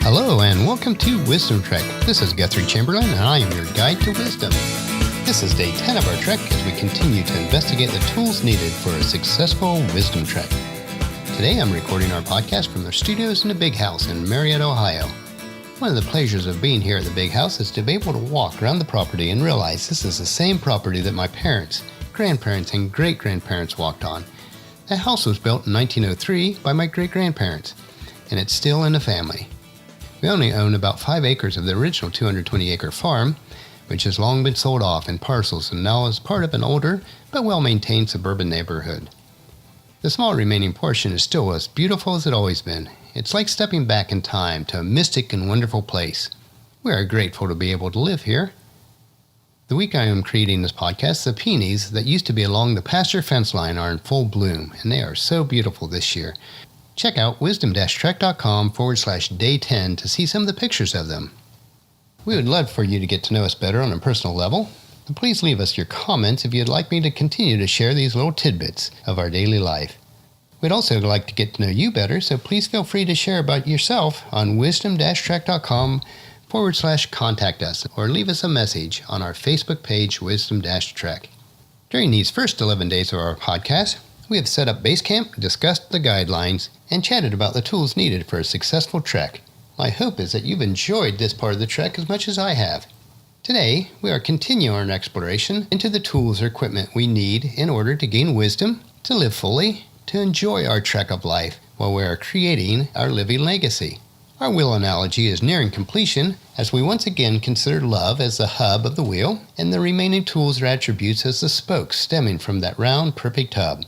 Hello and welcome to Wisdom Trek. This is Guthrie Chamberlain and I am your guide to wisdom. This is day 10 of our trek as we continue to investigate the tools needed for a successful wisdom trek. Today I'm recording our podcast from the studios in the Big House in Marietta, Ohio. One of the pleasures of being here at the Big House is to be able to walk around the property and realize this is the same property that my parents, grandparents, and great-grandparents walked on. The house was built in 1903 by my great-grandparents, and it's still in the family. We only own about 5 acres of the original 220-acre farm, which has long been sold off in parcels and now is part of an older but well-maintained suburban neighborhood. The small remaining portion is still as beautiful as it's always been. It's like stepping back in time to a mystic and wonderful place. We are grateful to be able to live here. The week I am creating this podcast, the peonies that used to be along the pasture fence line are in full bloom, and they are so beautiful this year. Check out wisdom-trek.com/day10 to see some of the pictures of them. We would love for you to get to know us better on a personal level. And please leave us your comments if you'd like me to continue to share these little tidbits of our daily life. We'd also like to get to know you better, so please feel free to share about yourself on wisdom-trek.com/contact us or leave us a message on our Facebook page, Wisdom-Trek. During these first 11 days of our podcast, we have set up base camp, discussed the guidelines, and chatted about the tools needed for a successful trek. My hope is that you've enjoyed this part of the trek as much as I have. Today, we are continuing our exploration into the tools or equipment we need in order to gain wisdom, to live fully, to enjoy our trek of life while we are creating our living legacy. Our wheel analogy is nearing completion as we once again consider love as the hub of the wheel and the remaining tools or attributes as the spokes stemming from that round, perfect hub.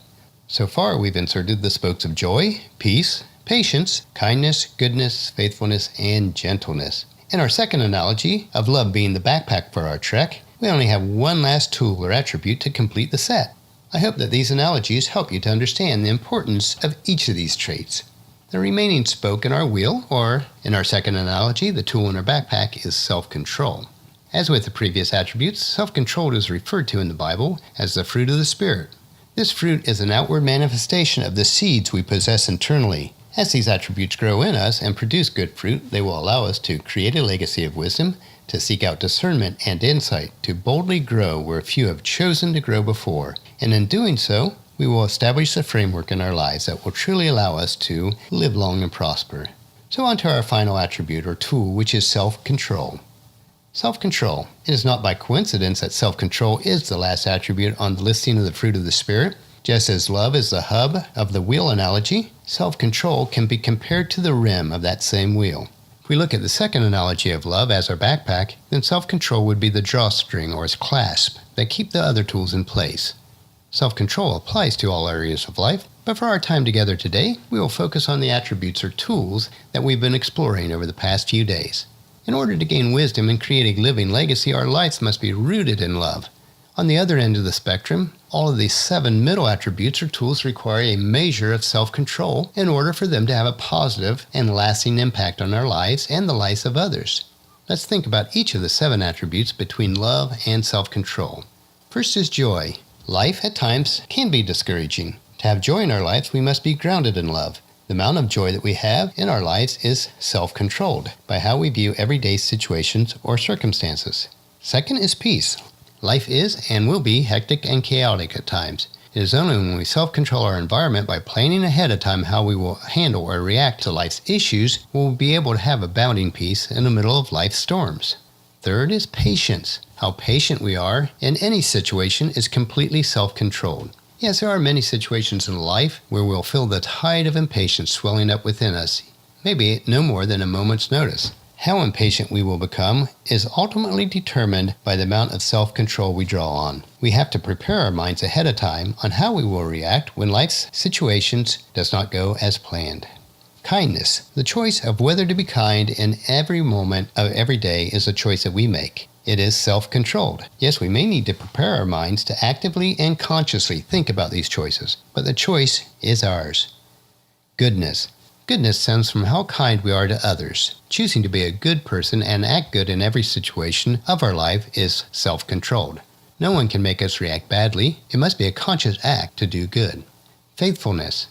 So far, we've inserted the spokes of joy, peace, patience, kindness, goodness, faithfulness, and gentleness. In our second analogy of love being the backpack for our trek, we only have one last tool or attribute to complete the set. I hope that these analogies help you to understand the importance of each of these traits. The remaining spoke in our wheel, or in our second analogy, the tool in our backpack, is self-control. As with the previous attributes, self-control is referred to in the Bible as the fruit of the Spirit. This fruit is an outward manifestation of the seeds we possess internally. As these attributes grow in us and produce good fruit, they will allow us to create a legacy of wisdom, to seek out discernment and insight, to boldly grow where few have chosen to grow before. And in doing so, we will establish a framework in our lives that will truly allow us to live long and prosper. So on to our final attribute or tool, which is self-control. Self-control. It is not by coincidence that self-control is the last attribute on the listing of the fruit of the Spirit. Just as love is the hub of the wheel analogy, self-control can be compared to the rim of that same wheel. If we look at the second analogy of love as our backpack, then self-control would be the drawstring or its clasp that keep the other tools in place. Self-control applies to all areas of life, but for our time together today, we will focus on the attributes or tools that we've been exploring over the past few days. In order to gain wisdom and create a living legacy, our lives must be rooted in love. On the other end of the spectrum, all of these 7 middle attributes or tools require a measure of self-control in order for them to have a positive and lasting impact on our lives and the lives of others. Let's think about each of the 7 attributes between love and self-control. First is joy. Life at times can be discouraging. To have joy in our lives, we must be grounded in love. The amount of joy that we have in our lives is self-controlled by how we view everyday situations or circumstances. Second is peace. Life is and will be hectic and chaotic at times. It is only when we self-control our environment by planning ahead of time how we will handle or react to life's issues will we be able to have abounding peace in the middle of life's storms. Third is patience. How patient we are in any situation is completely self-controlled. Yes, there are many situations in life where we'll feel the tide of impatience swelling up within us, maybe no more than a moment's notice. How impatient we will become is ultimately determined by the amount of self-control we draw on. We have to prepare our minds ahead of time on how we will react when life's situations does not go as planned. Kindness. The choice of whether to be kind in every moment of every day is a choice that we make. It is self-controlled. Yes, we may need to prepare our minds to actively and consciously think about these choices, but the choice is ours. Goodness. Goodness stems from how kind we are to others. Choosing to be a good person and act good in every situation of our life is self-controlled. No one can make us react badly. It must be a conscious act to do good. Faithfulness.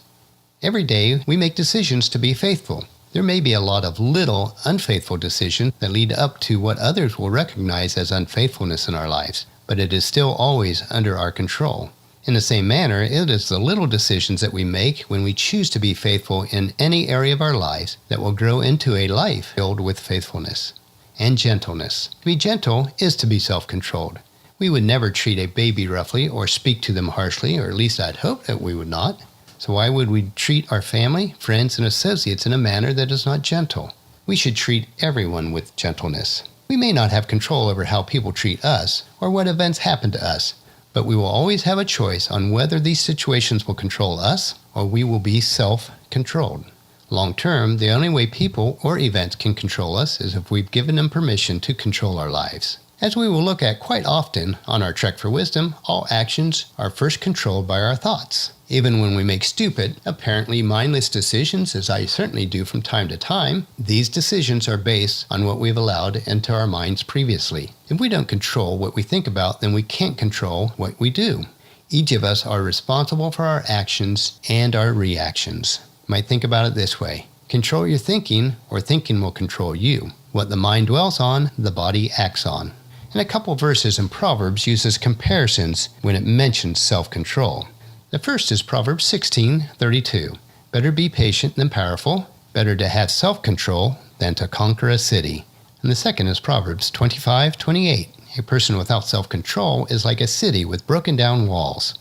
Every day we make decisions to be faithful. There may be a lot of little unfaithful decisions that lead up to what others will recognize as unfaithfulness in our lives, but it is still always under our control. In the same manner, it is the little decisions that we make when we choose to be faithful in any area of our lives that will grow into a life filled with faithfulness and gentleness. To be gentle is to be self-controlled. We would never treat a baby roughly or speak to them harshly, or at least I'd hope that we would not. So why would we treat our family, friends, and associates in a manner that is not gentle? We should treat everyone with gentleness. We may not have control over how people treat us or what events happen to us, but we will always have a choice on whether these situations will control us or we will be self-controlled. Long term, the only way people or events can control us is if we've given them permission to control our lives. As we will look at quite often on our Trek for Wisdom, all actions are first controlled by our thoughts. Even when we make stupid, apparently mindless decisions, as I certainly do from time to time, these decisions are based on what we've allowed into our minds previously. If we don't control what we think about, then we can't control what we do. Each of us are responsible for our actions and our reactions. You might think about it this way. Control your thinking, or thinking will control you. What the mind dwells on, the body acts on. And a couple verses in Proverbs uses comparisons when it mentions self-control. The first is Proverbs 16:32. Better be patient than powerful, better to have self-control than to conquer a city. And the second is Proverbs 25:28. A person without self-control is like a city with broken down walls.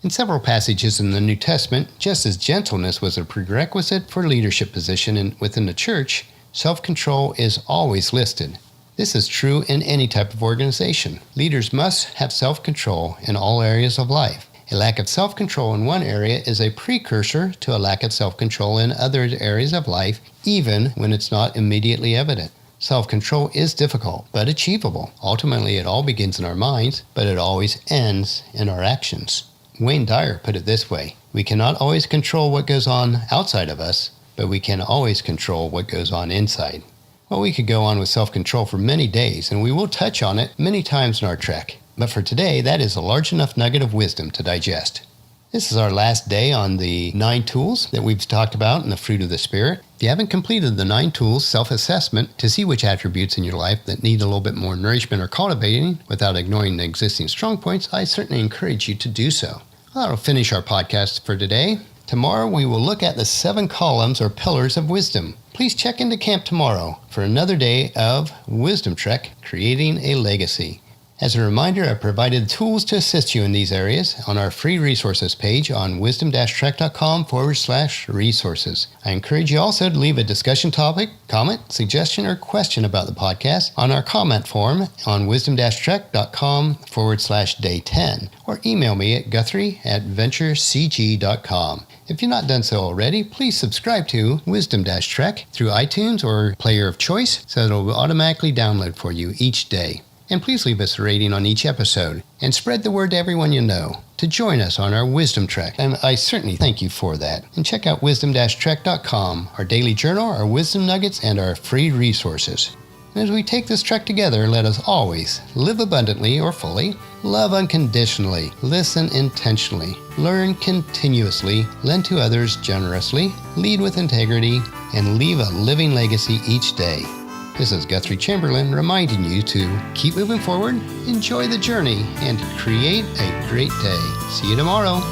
In several passages in the New Testament, just as gentleness was a prerequisite for leadership position within the church, self-control is always listed. This is true in any type of organization. Leaders must have self-control in all areas of life. A lack of self-control in one area is a precursor to a lack of self-control in other areas of life, even when it's not immediately evident. Self-control is difficult, but achievable. Ultimately, it all begins in our minds, but it always ends in our actions. Wayne Dyer put it this way: we cannot always control what goes on outside of us, but we can always control what goes on inside. Well, we could go on with self-control for many days, and we will touch on it many times in our trek. But for today, that is a large enough nugget of wisdom to digest. This is our last day on the 9 tools that we've talked about in the fruit of the Spirit. If you haven't completed the 9 tools self-assessment to see which attributes in your life that need a little bit more nourishment or cultivating without ignoring the existing strong points, I certainly encourage you to do so. That'll finish our podcast for today. Tomorrow we will look at the 7 columns or pillars of wisdom. Please check into camp tomorrow for another day of Wisdom Trek, Creating a Legacy. As a reminder, I provided tools to assist you in these areas on our free resources page on wisdom-trek.com/resources. I encourage you also to leave a discussion topic, comment, suggestion, or question about the podcast on our comment form on wisdom-trek.com/day10, or email me at guthrie@venturecg.com. If you've not done so already, please subscribe to Wisdom-Trek through iTunes or player of choice so that it will automatically download for you each day. And please leave us a rating on each episode and spread the word to everyone you know to join us on our Wisdom Trek. And I certainly thank you for that. And check out wisdom-trek.com, our daily journal, our wisdom nuggets, and our free resources. And as we take this trek together, let us always live abundantly or fully, love unconditionally, listen intentionally, learn continuously, lend to others generously, lead with integrity, and leave a living legacy each day. This is Guthrie Chamberlain reminding you to keep moving forward, enjoy the journey, and create a great day. See you tomorrow.